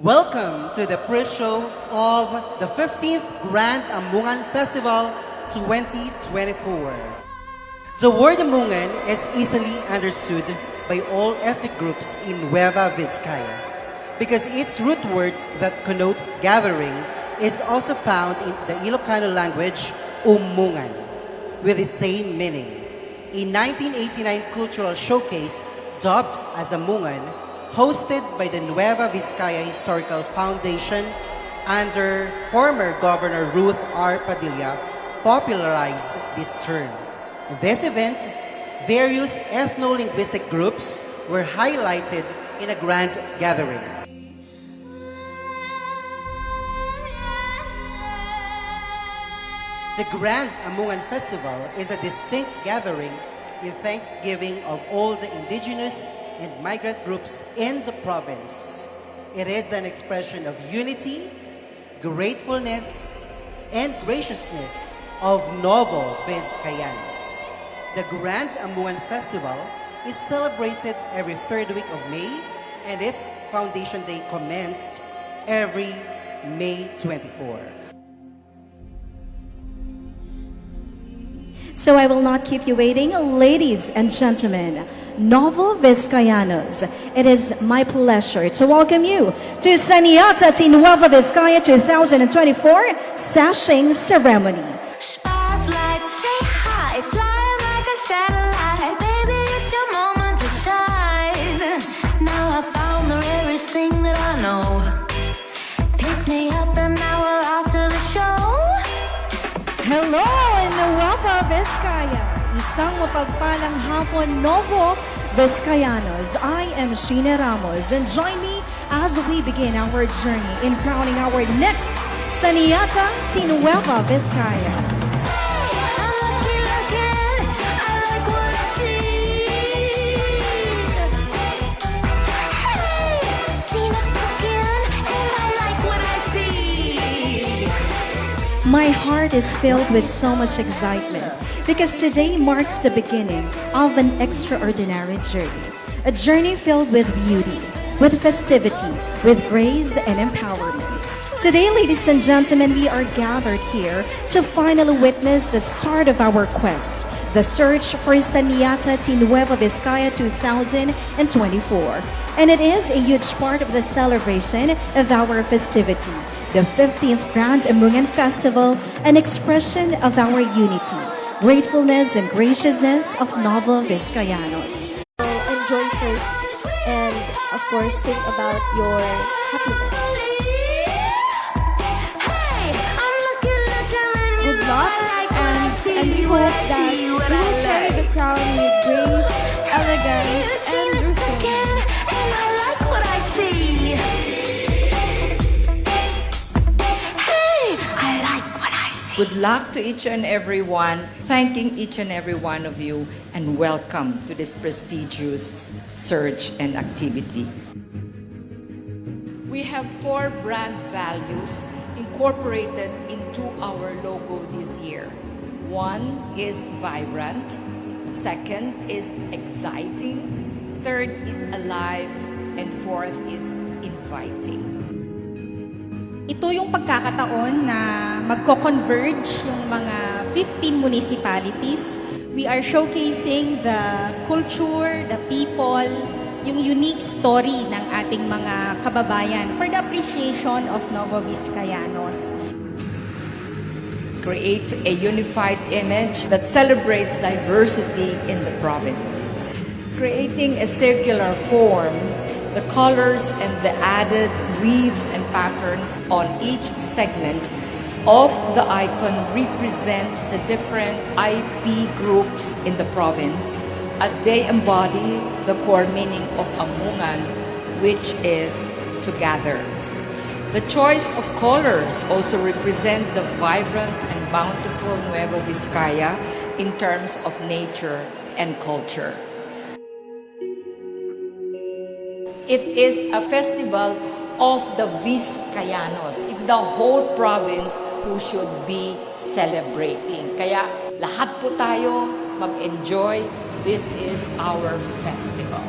Welcome to the pre-show of the 15th Grand Amungan Festival 2024. The word Amungan is easily understood by all ethnic groups in Nueva Vizcaya because its root word that connotes gathering is also found in the Ilocano language Umungan with the same meaning. A 1989 cultural showcase dubbed as Amungan, hosted by the Nueva Vizcaya Historical Foundation under former Governor Ruth R. Padilla, popularized this term. In this event, various ethno-linguistic groups were highlighted in a grand gathering. The Grand Amungan Festival is a distinct gathering in thanksgiving of all the indigenous and migrant groups in the province. It is an expression of unity, gratefulness, and graciousness of Novo Vizcayanos. The Grand Amungan Festival is celebrated every third week of May, and its Foundation Day commenced every May 24. So I will not keep you waiting, ladies and gentlemen, Novo Vizcayanos. It is my pleasure to welcome you to Saniata T Nueva Vizcaya 2024 Sashing Ceremony. Spotlight, say hi, fly like a satellite. Baby, it's your moment to shine. Now I found the rarest thing that I know. Pick me up and now we're off to the show. Hello, Nueva Vizcaya! Isang mapagpalang hapon, Novo Vizcayanos. I am Sheena Ramos, and join me as we begin our journey in crowning our next Saniata T Nueva Vizcaya. I'm lucky looking, I like what I see. Hey, seen us cooking, and I like what I see. My heart is filled with so much excitement because today marks the beginning of an extraordinary journey. A journey filled with beauty, with festivity, with grace and empowerment. Today, ladies and gentlemen, we are gathered here to finally witness the start of our quest, the search for Saniata T Nueva Vizcaya 2024. And it is a huge part of the celebration of our festivity, the 15th Grand Amungan Festival, an expression of our unity, gratefulness and graciousness of Novo Vizcayanos. Enjoy first and of course think about your happiness. Hey, I'm looking, Good luck and we hope that you will carry the crown with grace, elegance and restraint. and I like what I see. Hey, I like what I see. Good luck to each and every one, thanking each and every one of you, and welcome to this prestigious search and activity. We have 4 brand values incorporated into our logo this year. 1 is vibrant, 2nd is exciting, 3rd is alive, and 4th is inviting. Ito yung pagkakataon na magko-converge yung mga 15 municipalities. We are showcasing the culture, the people, yung unique story ng ating mga kababayan for the appreciation of Novo Vizcayanos. Create a unified image that celebrates diversity in the province. Creating a circular form, the colors and the added weaves and patterns on each segment of the icon represent the different IP groups in the province as they embody the core meaning of Amungan, which is to gather. The choice of colors also represents the vibrant and bountiful Nueva Vizcaya in terms of nature and culture. It is a festival of the Vizcayanos. It's the whole province who should be celebrating. Kaya lahat po tayo mag-enjoy. This is our festival.